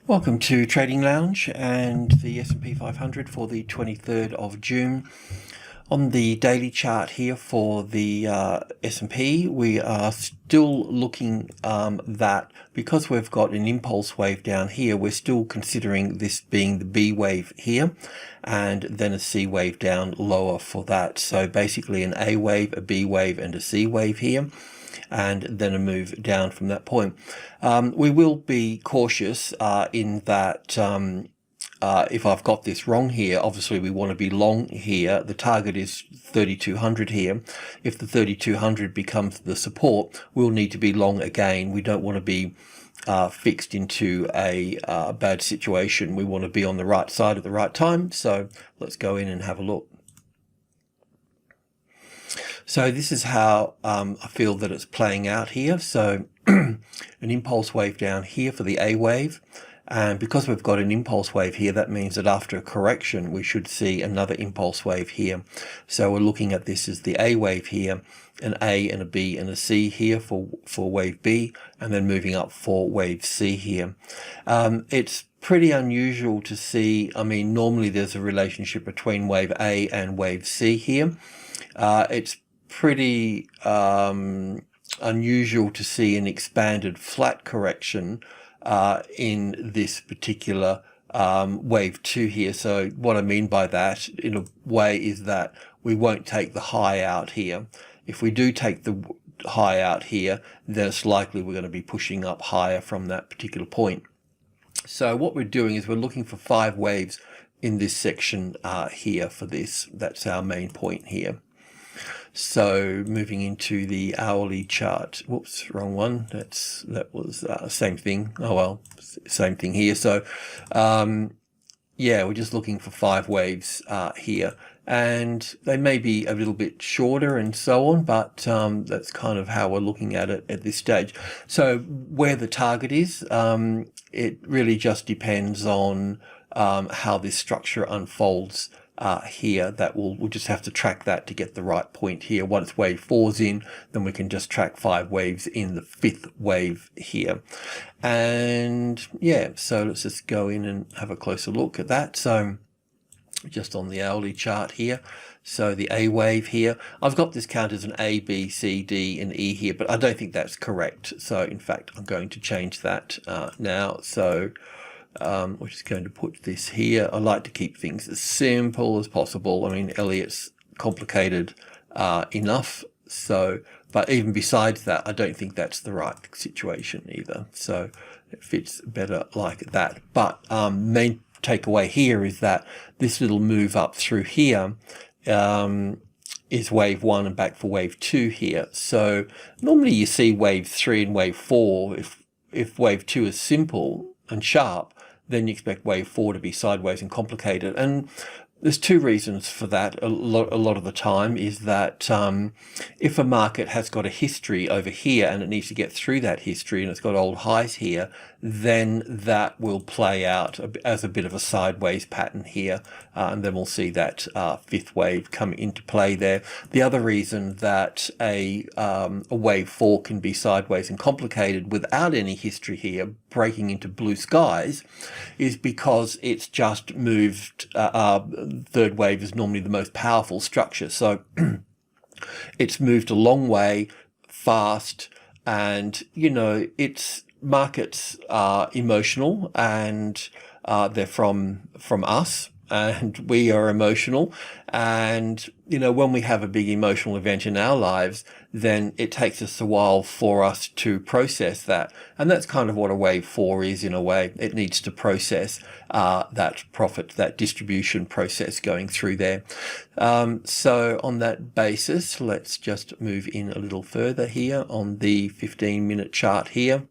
Welcome to Trading Lounge and the SP 500 for the 23rd of June. On the daily chart here for the S&P, we are still looking that because we've got an impulse wave down here, we're still considering this being the B wave here and then a C wave down lower for that. So basically an A wave, a B wave and a C wave here, and then a move down from that point. We will be cautious in that if I've got this wrong here, obviously we want to be long here. The target is 3200 here. If the 3200 becomes the support, we'll need to be long again. We don't want to be fixed into a bad situation. We want to be on the right side at the right time. So let's go in and have a look. So this is how I feel that it's playing out here. So an impulse wave down here for the A wave. And because we've got an impulse wave here, that means that after a correction, we should see another impulse wave here. So we're looking at this as the A wave here, an A and a B and a C here for wave B, and then moving up for wave C here. It's pretty unusual to see. I mean, normally there's a relationship between wave A and wave C here. It's pretty unusual to see an expanded flat correction in this particular wave 2 here. So what I mean by that in a way is that we won't take the high out here. If we do take the high out here, then it's likely we're going to be pushing up higher from that particular point. So what we're doing is we're looking for 5 waves in this section here for this. That's our main point here. So moving into the hourly chart, whoops, wrong one. That was same thing. Oh well, same thing here. So yeah, we're just looking for 5 waves here, and they may be a little bit shorter and so on, but that's kind of how we're looking at it at this stage. So where the target is, it really just depends on how this structure unfolds here. That we'll just have to track that to get the right point here. Once wave 4's in, then we can just track 5 waves in the 5th wave here. And yeah, so let's just go in and have a closer look at that. So just on the hourly chart here, so the A wave here, I've got this count as an A, B, C, D and E here, but I don't think that's correct. So in fact, I'm going to change that now. So we're just going to put this here. I like to keep things as simple as possible. I mean, Elliott's complicated enough. So, but even besides that, I don't think that's the right situation either. So it fits better like that. But main takeaway here is that this little move up through here is wave 1 and back for wave 2 here. So normally you see wave 3 and wave 4. If wave 2 is simple and sharp, then you expect wave 4 to be sideways and complicated. And there's 2 reasons for that. A lot of the time is that if a market has got a history over here and it needs to get through that history and it's got old highs here, then that will play out as a bit of a sideways pattern here. And then we'll see that 5th wave come into play there. The other reason that a wave 4 can be sideways and complicated without any history here, breaking into blue skies, is because it's just moved. 3rd wave is normally the most powerful structure. So it's moved a long way, fast, and, you know, markets are emotional, and they're from us, and we are emotional. And, you know, when we have a big emotional event in our lives, then it takes us a while for us to process that. And that's kind of what a wave 4 is in a way. It needs to process that profit, that distribution process going through there. So on that basis, let's just move in a little further here on the 15-minute chart here.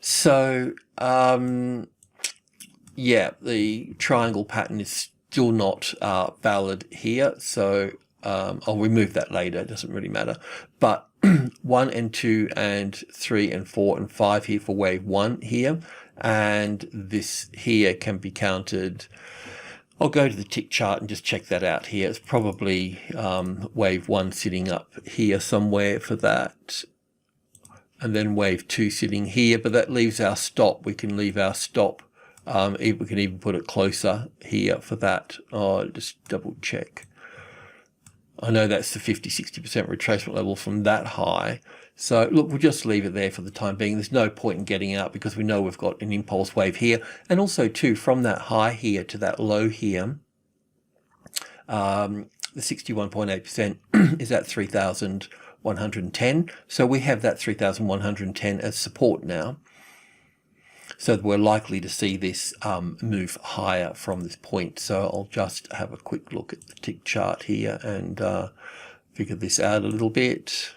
So, yeah, the triangle pattern is still not valid here. So I'll remove that later. It doesn't really matter. But 1 and 2 and 3 and 4 and 5 here for wave 1 here. And this here can be counted. I'll go to the tick chart and just check that out here. It's probably wave 1 sitting up here somewhere for that. and then wave 2 sitting here, but that leaves our stop. We can leave our stop. We can even put it closer here for that. Just double check. I know that's the 50-60% retracement level from that high. So look, we'll just leave it there for the time being. There's no point in getting out because we know we've got an impulse wave here. And also too, from that high here to that low here, the 61.8% is at 3,110. So we have that 3,110 as support now. So we're likely to see this move higher from this point. So I'll just have a quick look at the tick chart here and figure this out a little bit.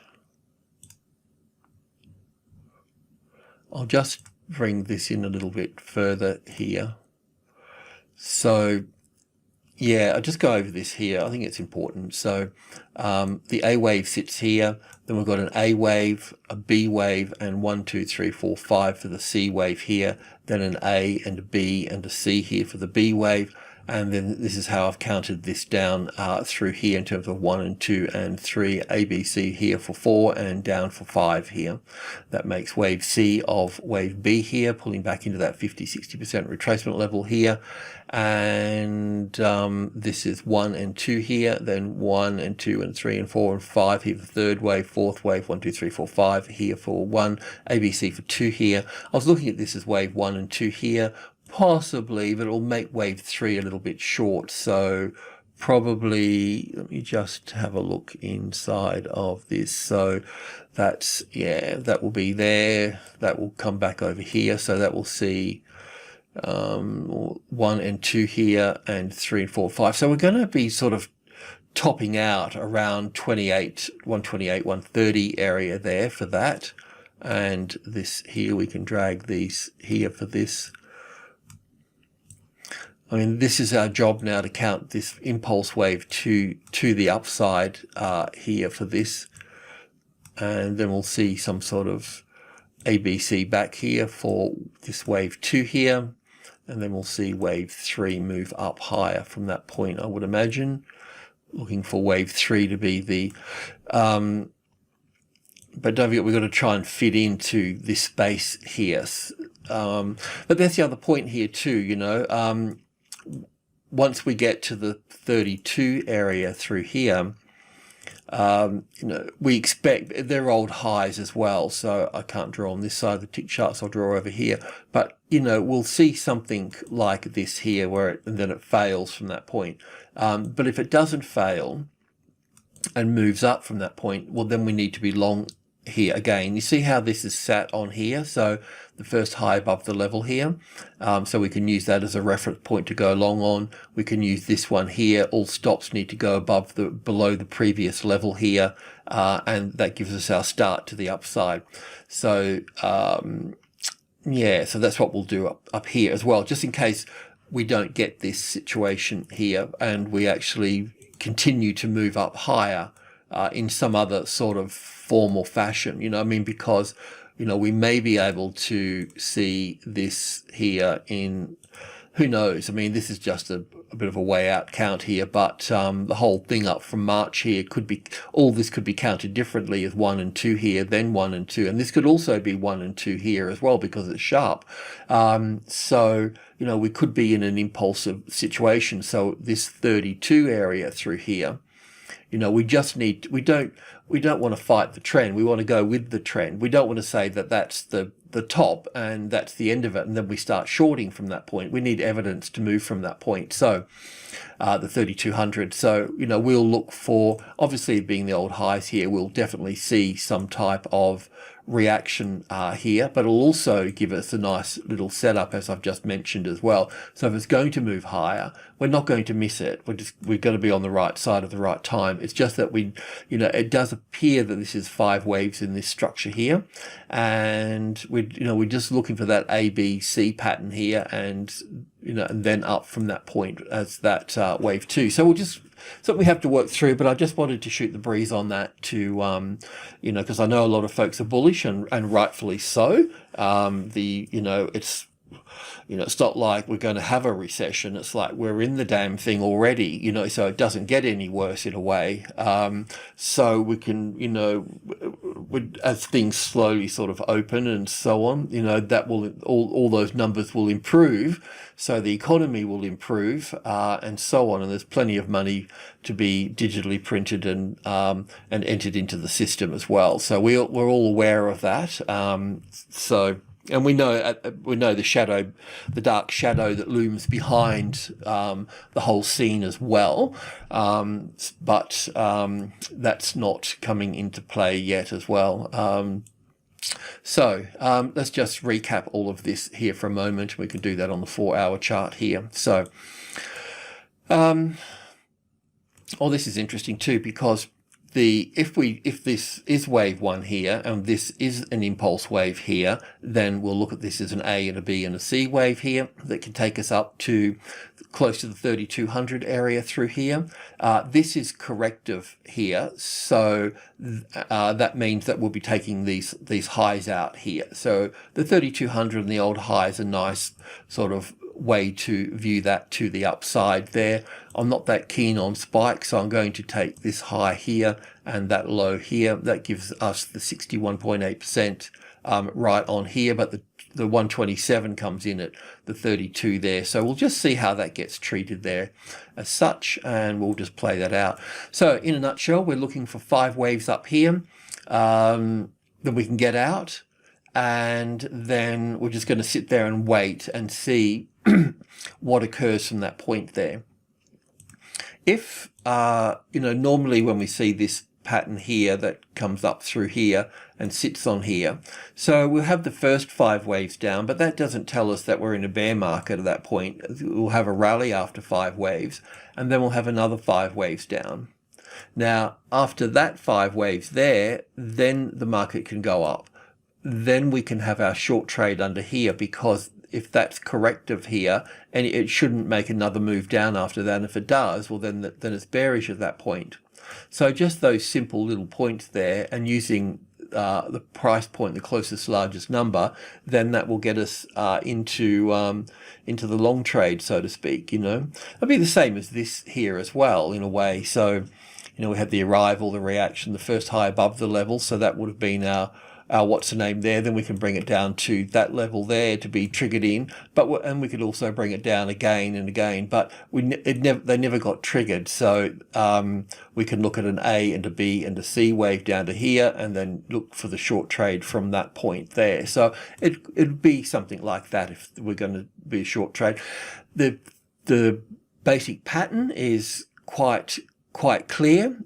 I'll just bring this in a little bit further here. So yeah, I'll just go over this here. I think it's important. So the A wave sits here. Then we've got an A wave, a B wave, and 1, 2, 3, 4, 5 for the C wave here. Then an A and a B and a C here for the B wave. And then this is how I've counted this down through here in terms of 1 and 2 and 3, A, B, C here for 4 and down for 5 here. That makes wave C of wave B here, pulling back into that 50-60% retracement level here. And this is 1 and 2 here, then 1 and 2 and 3 and 4 and 5 here for third wave, fourth wave, 1, 2, 3, 4, 5 here for 1, ABC for 2 here. I was looking at this as wave 1 and 2 here, possibly, but it'll make wave 3 a little bit short. So probably, let me just have a look inside of this. So that's, yeah, that will be there. That will come back over here. So that will see 1 and 2 here and 3 and 4, 5. So we're going to be sort of topping out around 128, 130 area there for that. And this here, we can drag these here for this. I mean, this is our job now to count this impulse wave to the upside here for this. And then we'll see some sort of ABC back here for this wave 2 here. And then we'll see wave 3 move up higher from that point, I would imagine. Looking for wave 3 to be the... but don't forget, we've got to try and fit into this space here. But that's the other point here too, you know. Once we get to the 32 area through here, you know, we expect they're old highs as well. So I can't draw on this side of the tick chart, so I'll draw over here. But, you know, we'll see something like this here where and then it fails from that point. But if it doesn't fail and moves up from that point, well, then we need to be long here again. You see how this is sat on here? So the first high above the level here. So we can use that as a reference point to go long on. We can use this one here. All stops need to go below the previous level here. And that gives us our start to the upside. So, yeah, so that's what we'll do up here as well, just in case we don't get this situation here and we actually continue to move up higher in some other sort of form or fashion, you know, I mean, because, you know, we may be able to see this here in, who knows, I mean, this is just a bit of a way out count here, but the whole thing up from March here could be, all this could be counted differently as 1 and 2 here, then 1 and 2, and this could also be 1 and 2 here as well because it's sharp. So, you know, we could be in an impulsive situation. So this 32 area through here, you know, we just need, we don't want to fight the trend. We want to go with the trend. We don't want to say that that's the top and that's the end of it, and then we start shorting from that point. We need evidence to move from that point. So the 3200. So, you know, we'll look for, obviously being the old highs here, we'll definitely see some type of reaction here, but it'll also give us a nice little setup, as I've just mentioned as well. So if it's going to move higher, we're not going to miss it. We're going to be on the right side of the right time. It's just that we, you know, it does appear that this is 5 waves in this structure here, and we're just looking for that ABC pattern here, and you know, and then up from that point as that wave 2. So we'll just, so we have to work through, but I just wanted to shoot the breeze on that to, you know, because I know a lot of folks are bullish and rightfully so. You know, it's you know, it's not like we're going to have a recession. It's like we're in the damn thing already, you know, so it doesn't get any worse in a way. So we can, you know, as things slowly sort of open and so on, you know, that will, all those numbers will improve. So the economy will improve, and so on. And there's plenty of money to be digitally printed and entered into the system as well. So we're all aware of that. And we know the dark shadow that looms behind the whole scene as well. But that's not coming into play yet as well. So let's just recap all of this here for a moment. We can do that on the 4-hour chart here. So, this is interesting too, because if this is wave 1 here and this is an impulse wave here, then we'll look at this as an A and a B and a C wave here that can take us up to close to the 3200 area through here. This is corrective here, so that means that we'll be taking these highs out here. So the 3200 and the old highs are nice sort of way to view that to the upside there. I'm not that keen on spikes, so I'm going to take this high here and that low here. That gives us the 61.8% right on here, but the 127 comes in at the 32 there. So we'll just see how that gets treated there as such, and we'll just play that out. So in a nutshell, we're looking for 5 waves up here that we can get out, and then we're just going to sit there and wait and see what occurs from that point there. If, you know, normally when we see this pattern here that comes up through here and sits on here, so we'll have the first 5 waves down, but that doesn't tell us that we're in a bear market at that point. We'll have a rally after 5 waves, and then we'll have another 5 waves down. Now, after that 5 waves there, then the market can go up. Then we can have our short trade under here, because if that's corrective here, and it shouldn't make another move down after that, and if it does, well then it's bearish at that point. So just those simple little points there, and using the price point, the closest largest number, then that will get us into the long trade, so to speak. You know, it'll be the same as this here as well in a way. So, you know, we had the arrival, the reaction, the first high above the level, so that would have been our what's the name there. Then we can bring it down to that level there to be triggered in, and we could also bring it down again and again, but they never got triggered. So we can look at an A and a B and a C wave down to here, and then look for the short trade from that point there. So it'd be something like that if we're going to be a short trade. The basic pattern is quite clear.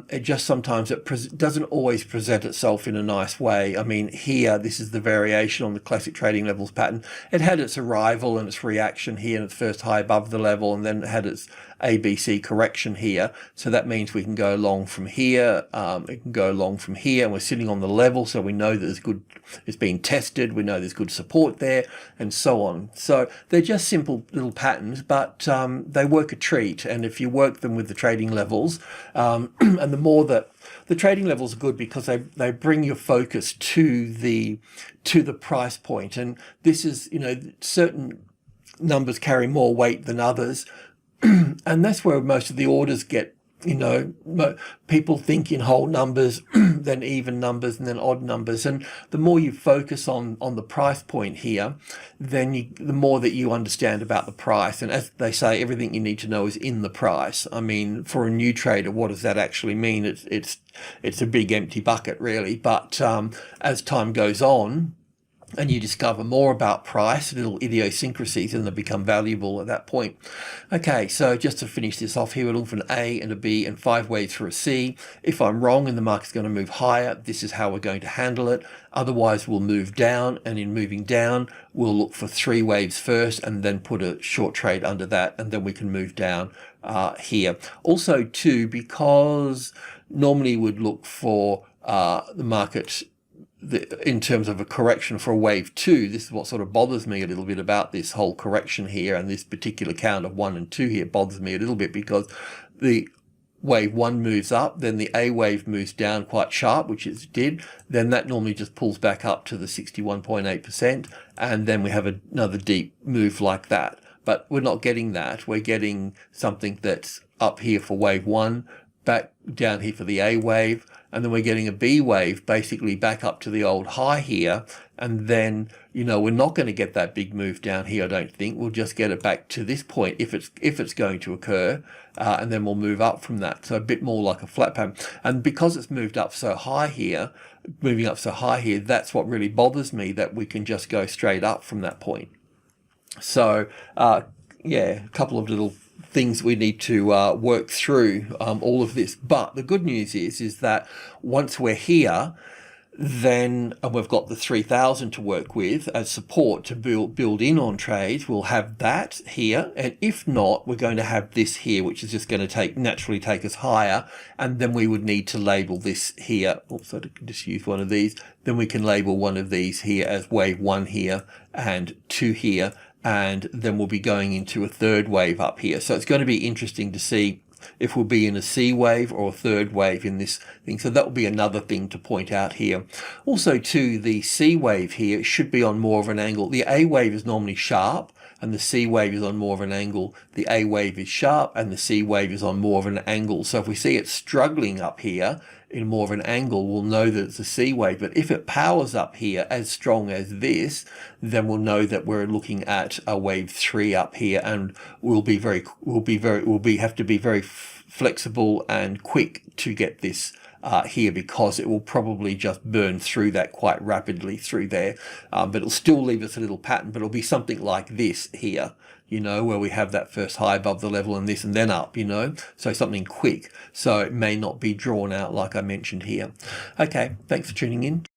It just sometimes doesn't always present itself in a nice way. I mean, here, this is the variation on the classic trading levels pattern. It had its arrival and its reaction here, and its first high above the level, and then it had its ABC correction here. So that means we can go long from here. It can go long from here, and we're sitting on the level, so we know that it's being tested. We know there's good support there, and so on. So they're just simple little patterns, but they work a treat. And if you work them with the trading levels, and the more that the trading levels are good, because they bring your focus to the price point. And this is, you know, certain numbers carry more weight than others. And that's where most of the orders get, you know, people think in whole numbers, then even numbers, and then odd numbers. And the more you focus on the price point here, then the more that you understand about the price. And as they say, everything you need to know is in the price. I mean, for a new trader, what does that actually mean? It's a big empty bucket, really. But as time goes on, and you discover more about price, little idiosyncrasies, and they become valuable at that point. Okay, so just to finish this off here, we're looking for an A and a B and 5 waves for a C. If I'm wrong and the market's going to move higher, this is how we're going to handle it. Otherwise, we'll move down, and in moving down, we'll look for 3 waves first and then put a short trade under that, and then we can move down here. Also, too, because normally we'd look for the market in terms of a correction for a wave 2, this is what sort of bothers me a little bit about this whole correction here, and this particular count of 1 and 2 here bothers me a little bit, because the wave one moves up, then the A wave moves down quite sharp, which it did, then that normally just pulls back up to the 61.8%, and then we have another deep move like that. But we're not getting that. We're getting something that's up here for wave one, back down here for the A wave, and then we're getting a B wave basically back up to the old high here, and then, you know, we're not going to get that big move down here, I don't think. We'll just get it back to this point if it's going to occur, and then we'll move up from that. So a bit more like a flat pattern. And because it's moved up so high here, moving up so high here, that's what really bothers me, that we can just go straight up from that point. So yeah, a couple of little things we need to work through all of this. But the good news is that once we're here, then and we've got the 3,000 to work with as support to build in on trades. We'll have that here, and if not, we're going to have this here, which is just going to naturally take us higher, and then we would need to label this here. Oops, I can just use one of these. Then we can label one of these here as wave one here and two here, and then we'll be going into a third wave up here. So it's going to be interesting to see if we'll be in a C wave or a third wave in this thing. So that will be another thing to point out here. Also too, the C wave here should be on more of an angle. The A wave is normally sharp and the C wave is on more of an angle. The A wave is sharp and the C wave is on more of an angle. So if we see it struggling up here in more of an angle, we'll know that it's a C wave. But if it powers up here as strong as this, then we'll know that we're looking at a wave three up here, and we'll have to be very flexible and quick to get this here, because it will probably just burn through that quite rapidly through there, but it'll still leave us a little pattern, but it'll be something like this here, you know, where we have that first high above the level and this and then up, you know, so something quick. So it may not be drawn out like I mentioned here. Okay, thanks for tuning in.